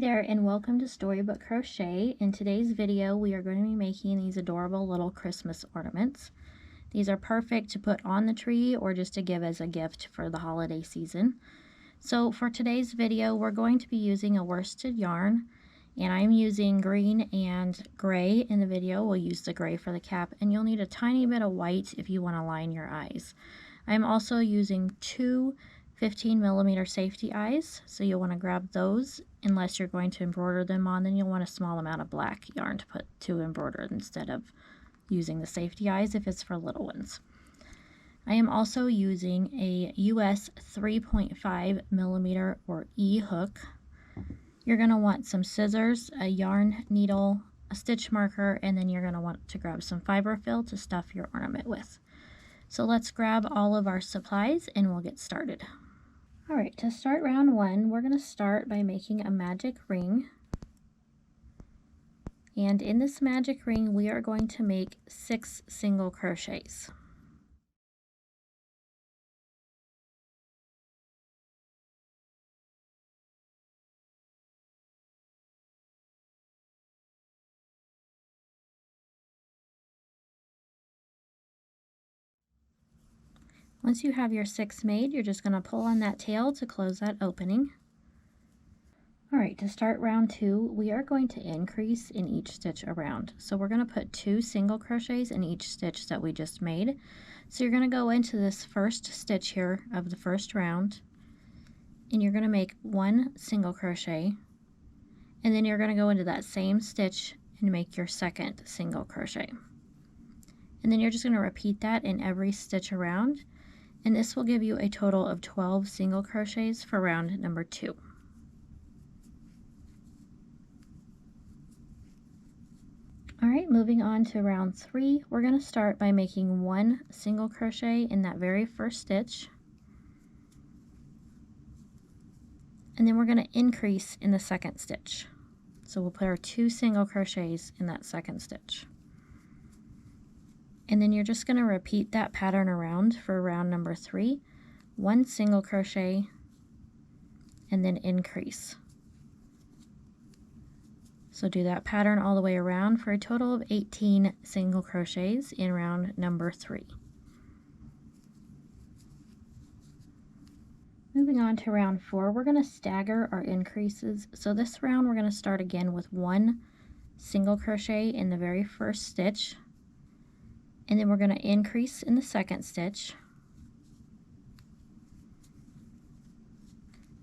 there and welcome to Storybook Crochet. In today's video we are going to be making these adorable little Christmas ornaments. These are perfect to put on the tree or just to give as a gift for the holiday season. So for today's video we're going to be using a worsted yarn, and I'm using green and gray in the video. We'll use the gray for the cap, and you'll need a tiny bit of white if you want to line your eyes. I'm also using two 15mm safety eyes, so you'll want to grab those. Unless you're going to embroider them on, then you'll want a small amount of black yarn to put to embroider instead of using the safety eyes if it's for little ones. I am also using a US 3.5mm or E hook. You're going to want some scissors, a yarn needle, a stitch marker, and then you're going to want to grab some fiber fill to stuff your ornament with. So let's grab all of our supplies and we'll get started. Alright, to start round one, we're going to start by making a magic ring. And in this magic ring, we are going to make 6 single crochets. Once you have your 6 made, you're just going to pull on that tail to close that opening. Alright, to start round 2, we are going to increase in each stitch around. So we're going to put 2 single crochets in each stitch that we just made. So you're going to go into this first stitch here of the first round, and you're going to make 1 single crochet, and then you're going to go into that same stitch and make your second single crochet. And then you're just going to repeat that in every stitch around, and this will give you a total of 12 single crochets for round number 2. Alright, moving on to round 3, we're going to start by making 1 single crochet in that very first stitch, and then we're going to increase in the second stitch. So we'll put our 2 single crochets in that second stitch. And then you're just going to repeat that pattern around for round number 3, 1 single crochet, and then increase. So do that pattern all the way around for a total of 18 single crochets in round number 3. Moving on to round 4, we're going to stagger our increases. So this round we're going to start again with 1 single crochet in the very first stitch, and then we're going to increase in the second stitch.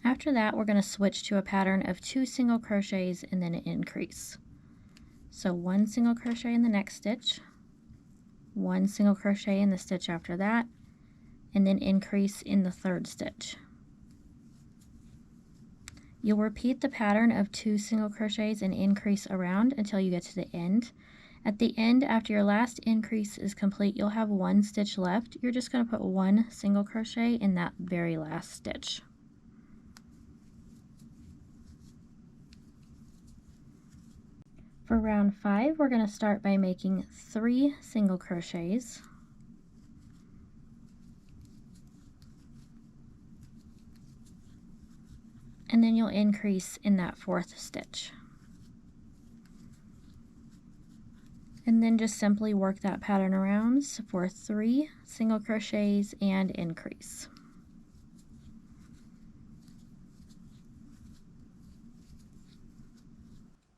After that, we're going to switch to a pattern of 2 single crochets and then an increase. So 1 single crochet in the next stitch, 1 single crochet in the stitch after that, and then increase in the third stitch. You'll repeat the pattern of 2 single crochets and increase around until you get to the end. At the end, after your last increase is complete, you'll have 1 stitch left. You're just going to put 1 single crochet in that very last stitch. For round 5, we're going to start by making 3 single crochets. And then you'll increase in that fourth stitch. And then just simply work that pattern around for 3 single crochets and increase.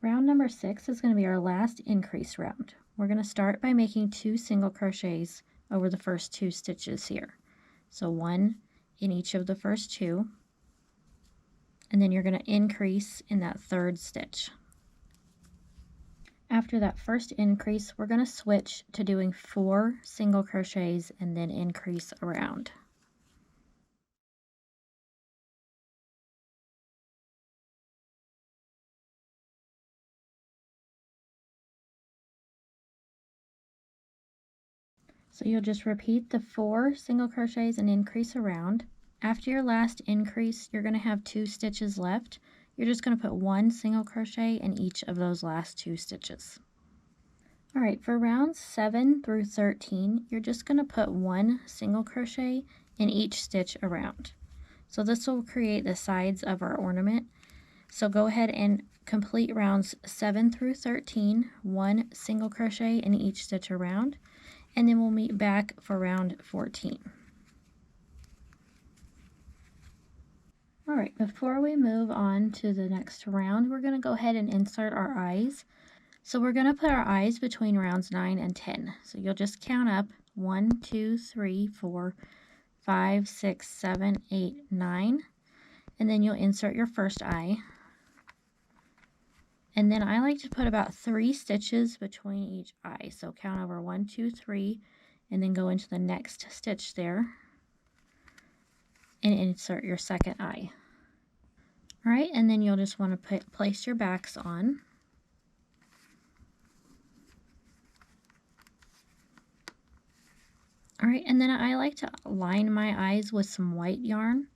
Round number 6 is going to be our last increase round. We're going to start by making 2 single crochets over the first 2 stitches here. So 1 in each of the first 2, and then you're going to increase in that third stitch. After that first increase, we're going to switch to doing 4 single crochets and then increase around. So you'll just repeat the 4 single crochets and increase around. After your last increase, you're going to have 2 stitches left. You're just going to put 1 single crochet in each of those last 2 stitches. Alright, for rounds 7 through 13, you're just going to put 1 single crochet in each stitch around. So this will create the sides of our ornament. So go ahead and complete rounds 7 through 13, 1 single crochet in each stitch around, and then we'll meet back for round 14. Alright, before we move on to the next round, we're going to go ahead and insert our eyes. So we're going to put our eyes between rounds 9 and 10. So you'll just count up 1, 2, 3, 4, 5, 6, 7, 8, 9, and then you'll insert your first eye. And then I like to put about 3 stitches between each eye. So count over 1, 2, 3, and then go into the next stitch there and insert your second eye. All right, and then you'll just want to place your backs on. All right, and then I like to line my eyes with some white yarn.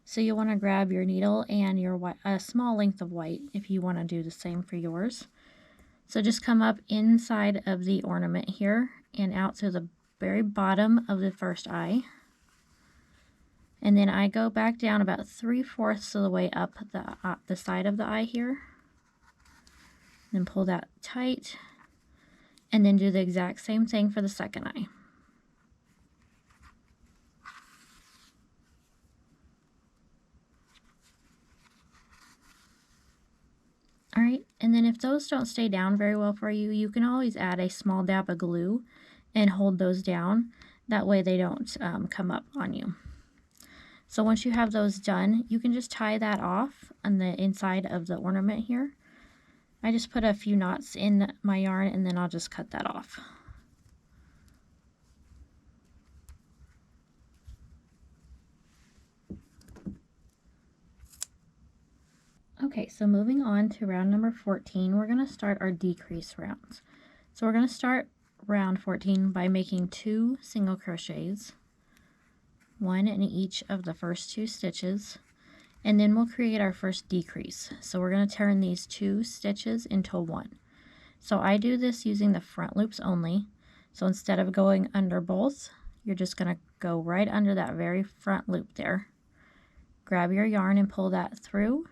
So you'll want to grab your needle and a small length of white if you want to do the same for yours. So just come up inside of the ornament here and out to the very bottom of the first eye. And then I go back down about 3/4 of the way up the side of the eye here. Then pull that tight. And then do the exact same thing for the second eye. Alright, and then if those don't stay down very well for you, you can always add a small dab of glue and hold those down. That way they don't come up on you. So once you have those done, you can just tie that off on the inside of the ornament here. I just put a few knots in my yarn and then I'll just cut that off. Okay, so moving on to round number 14, we're going to start our decrease rounds. So we're going to start round 14 by making 2 single crochets, 1 in each of the first 2 stitches, and then we'll create our first decrease. So we're going to turn these 2 stitches into 1. So I do this using the front loops only. So instead of going under both, you're just going to go right under that very front loop there. Grab your yarn and pull that through.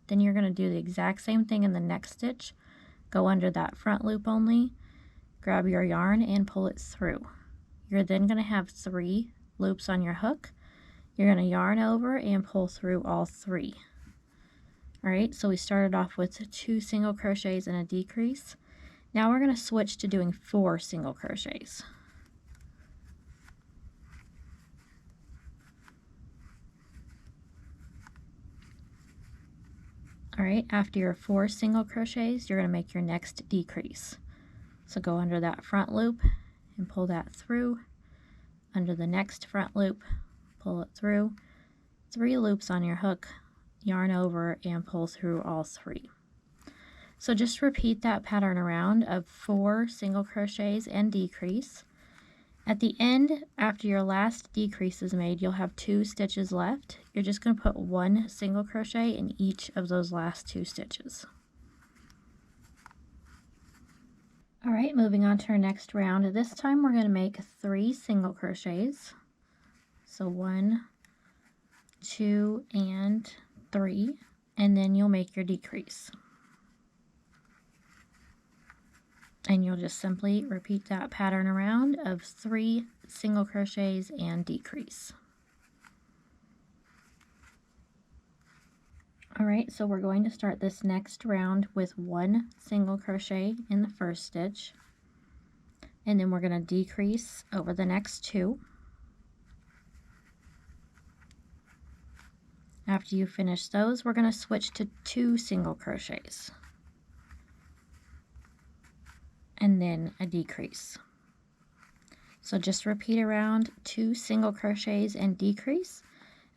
Then you're going to do the exact same thing in the next stitch. Go under that front loop only, grab your yarn and pull it through. You're then going to have 3 loops on your hook. You're going to yarn over and pull through all 3. Alright, so we started off with 2 single crochets and a decrease. Now we're going to switch to doing 4 single crochets. Alright, after your 4 single crochets, you're going to make your next decrease. So go under that front loop and pull that through. Under the next front loop, pull it through. 3 loops on your hook, yarn over and pull through all 3. So just repeat that pattern around of 4 single crochets and decrease. At the end, after your last decrease is made, you'll have 2 stitches left. You're just going to put 1 single crochet in each of those last 2 stitches. Alright, moving on to our next round. This time we're going to make 3 single crochets. So 1, 2, and 3, and then you'll make your decrease. And you'll just simply repeat that pattern around of 3 single crochets and decrease. Alright, so we're going to start this next round with 1 single crochet in the first stitch. And then we're going to decrease over the next 2. After you finish those, we're going to switch to 2 single crochets. And then a decrease. So just repeat around 2 single crochets and decrease.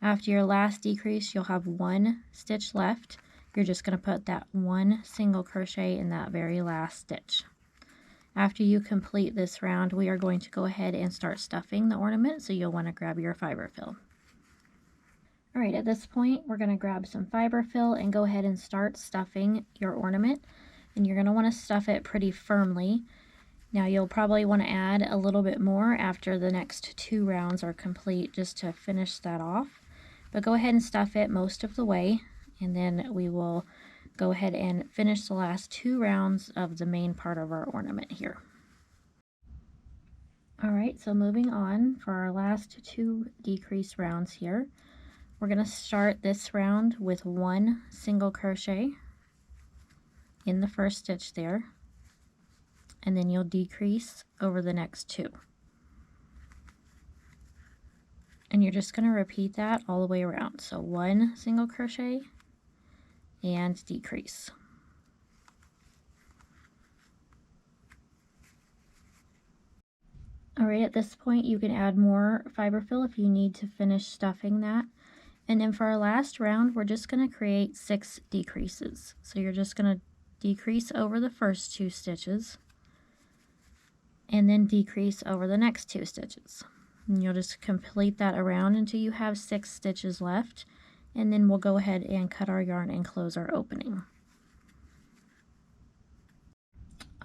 After your last decrease, you'll have 1 stitch left. You're just going to put that 1 single crochet in that very last stitch. After you complete this round, we are going to go ahead and start stuffing the ornament, so you'll want to grab your fiber fill. Alright, at this point, we're going to grab some fiber fill and go ahead and start stuffing your ornament. And you're going to want to stuff it pretty firmly. Now you'll probably want to add a little bit more after the next 2 rounds are complete just to finish that off. But go ahead and stuff it most of the way, and then we will go ahead and finish the last 2 rounds of the main part of our ornament here. Alright, so moving on for our last 2 decrease rounds here, we're going to start this round with 1 single crochet in the first stitch there, and then you'll decrease over the next 2. And you're just going to repeat that all the way around. So 1 single crochet and decrease. Alright, at this point you can add more fiber fill if you need to finish stuffing that. And then for our last round, we're just going to create 6 decreases. So you're just going to decrease over the first 2 stitches and then decrease over the next 2 stitches. And you'll just complete that around until you have 6 stitches left, and then we'll go ahead and cut our yarn and close our opening.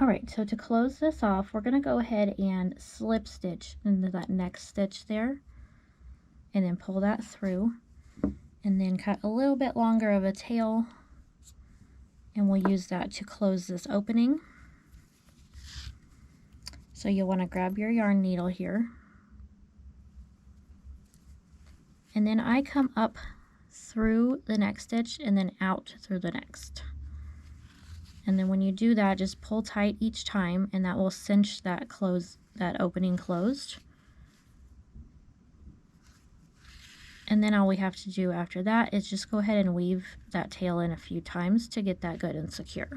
Alright, so to close this off, we're going to go ahead and slip stitch into that next stitch there, and then pull that through, and then cut a little bit longer of a tail, and we'll use that to close this opening. So you'll want to grab your yarn needle here, and then I come up through the next stitch and then out through the next. And then when you do that, just pull tight each time, and that will cinch that opening closed. And then all we have to do after that is just go ahead and weave that tail in a few times to get that good and secure.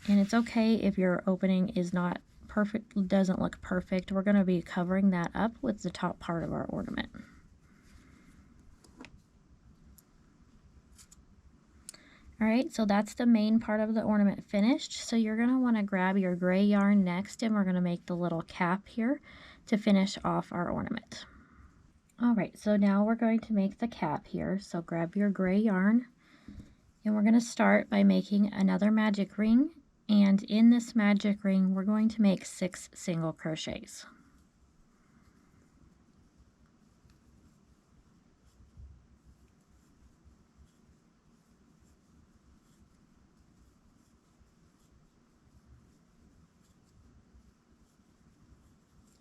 And it's okay if your opening is not perfect, doesn't look perfect. We're going to be covering that up with the top part of our ornament. Alright, so that's the main part of the ornament finished. So you're going to want to grab your gray yarn next, and we're going to make the little cap here to finish off our ornament. Alright, so now we're going to make the cap here. So grab your gray yarn, and we're going to start by making another magic ring. And in this magic ring, we're going to make 6 single crochets.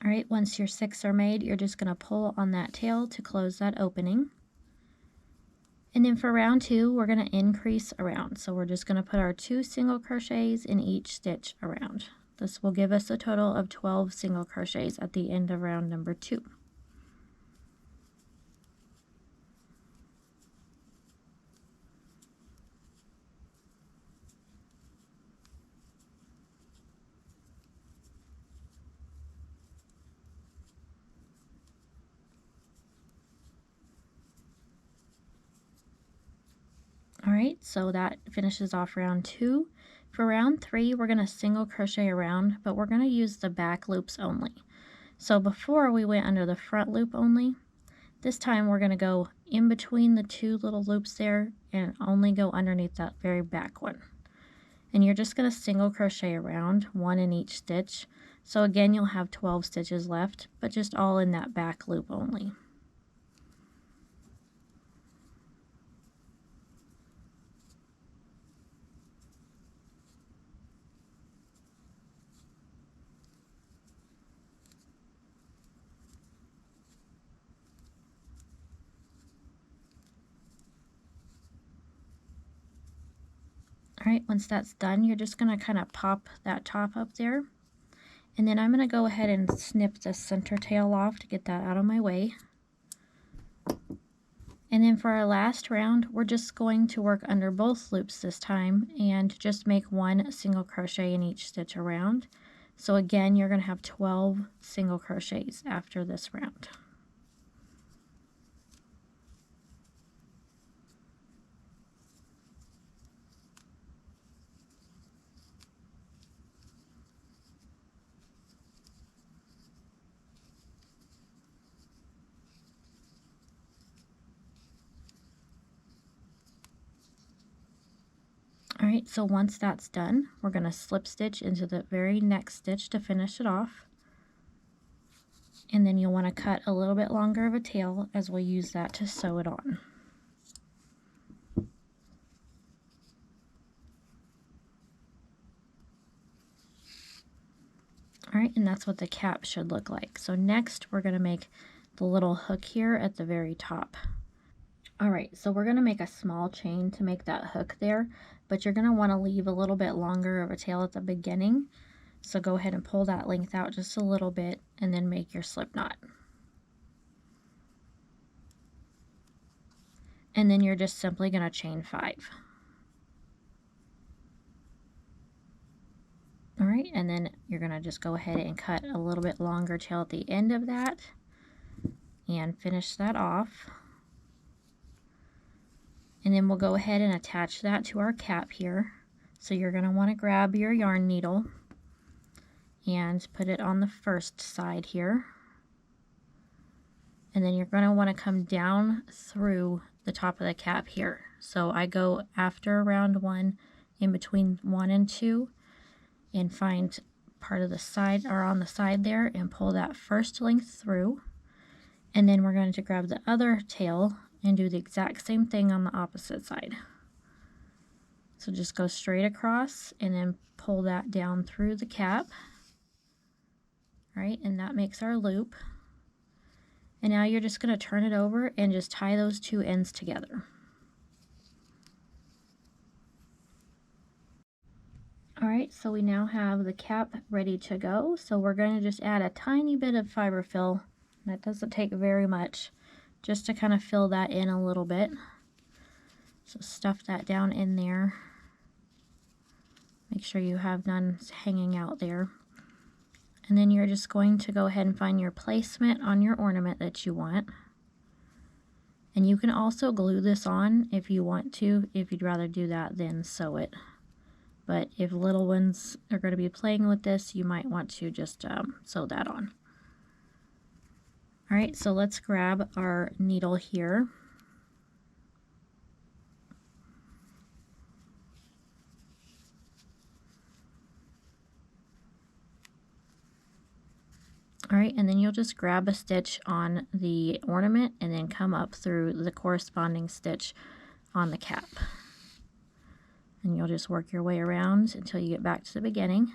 Alright, once your 6 are made, you're just going to pull on that tail to close that opening. And then for round 2, we're going to increase around. So we're just going to put our 2 single crochets in each stitch around. This will give us a total of 12 single crochets at the end of round number 2. Alright, so that finishes off round 2. For round 3, we're going to single crochet around, but we're going to use the back loops only. So before we went under the front loop only, this time we're going to go in between the 2 little loops there and only go underneath that very back one. And you're just going to single crochet around, 1 in each stitch. So again, you'll have 12 stitches left, but just all in that back loop only. Alright, once that's done, you're just going to kind of pop that top up there. And then I'm going to go ahead and snip the center tail off to get that out of my way. And then for our last round, we're just going to work under both loops this time and just make 1 single crochet in each stitch around. So again, you're going to have 12 single crochets after this round. Alright, so once that's done, we're going to slip stitch into the very next stitch to finish it off. And then you'll want to cut a little bit longer of a tail, as we'll use that to sew it on. Alright, and that's what the cap should look like. So next we're going to make the little hook here at the very top. Alright, so we're going to make a small chain to make that hook there, but you're going to want to leave a little bit longer of a tail at the beginning. So go ahead and pull that length out just a little bit and then make your slip knot. And then you're just simply going to chain 5. Alright, and then you're going to just go ahead and cut a little bit longer tail at the end of that and finish that off. And then we'll go ahead and attach that to our cap here. So you're going to want to grab your yarn needle and put it on the first side here. And then you're going to want to come down through the top of the cap here. So I go after round 1, in between 1 and 2, and find part of the side, or on the side there, and pull that first length through. And then we're going to grab the other tail and do the exact same thing on the opposite side. So just go straight across and then pull that down through the cap. Right, and that makes our loop. And now you're just going to turn it over and just tie those 2 ends together. Alright, so we now have the cap ready to go. So we're going to just add a tiny bit of fiber fill. That doesn't take very much, just to kind of fill that in a little bit. So stuff that down in there. Make sure you have none hanging out there. And then you're just going to go ahead and find your placement on your ornament that you want. And you can also glue this on if you want to, if you'd rather do that than sew it. But if little ones are going to be playing with this, you might want to just sew that on. Alright, so let's grab our needle here. Alright, and then you'll just grab a stitch on the ornament and then come up through the corresponding stitch on the cap. And you'll just work your way around until you get back to the beginning.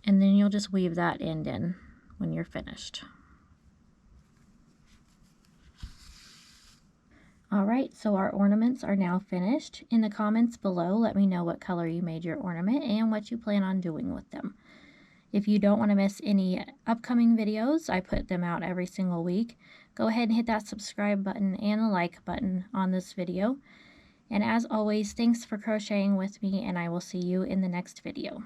And then you'll just weave that end in when you're finished. Alright, so our ornaments are now finished. In the comments below, let me know what color you made your ornament and what you plan on doing with them. If you don't want to miss any upcoming videos, I put them out every single week. Go ahead and hit that subscribe button and the like button on this video. And as always, thanks for crocheting with me, and I will see you in the next video.